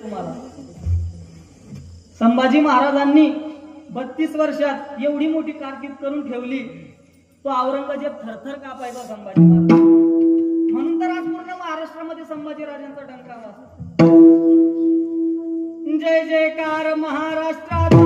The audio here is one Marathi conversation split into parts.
तुम्हाला संभाजी महाराजांनी 32 वर्षात एवढी मोठी कारकीर्द करून ठेवली, तो औरंगजेब थरथर कापायचा संभाजी महाराज. म्हणून तर आज पूर्ण महाराष्ट्रामध्ये संभाजी राजांचा डंका वाजतो. जय जयकार महाराष्ट्राचा.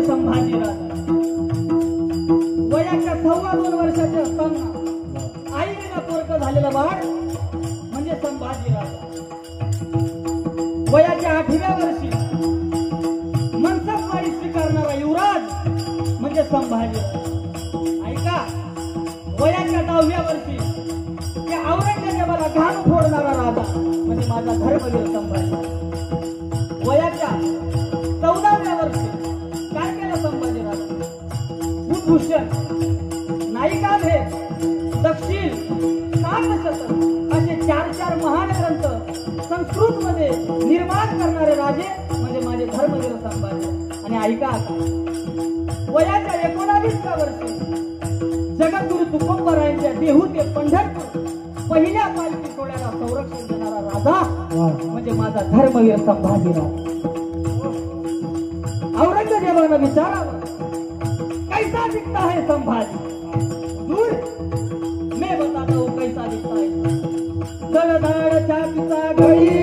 संभाजी राजा वयाच्या 2.25 वर्षाचे असताना आईला पोरक झालेला बाळ म्हणजे संभाजी राजा. वयाच्या 8व्या वर्षी मनसबवारी स्वीकारणारा युवराज म्हणजे संभाजी राजा. ऐका, वयाच्या 10व्या वर्षी त्या औरंगजेबाला घाण फोडणारा राजा म्हणजे माझा धर्मवीर संभाजी. वयाच्या 14व्या वर्षी संभाजी राजा भूषण, नायिका भेद, दक्षिण, सातशतक असे 4 महान ग्रंथ संस्कृत मध्ये निर्माण करणारे राजे म्हणजे माझे धर्मवीर संभाजी. आणि ऐका, वयाच्या 19व्या वर्षी जगद्गुरु तुकोबरायांच्या देहू ते पंढरपूर पहिल्या पालखी सोहळ्याला संरक्षण देणारा राजा म्हणजे माझा धर्मवीर संभाजी राजा. औरंगजेबाने विचारावं, कैसा दिखता है संभाजी? दूर मैं बताता हूँ कैसा दिखता है. धड़ धड़ छातीचा घडी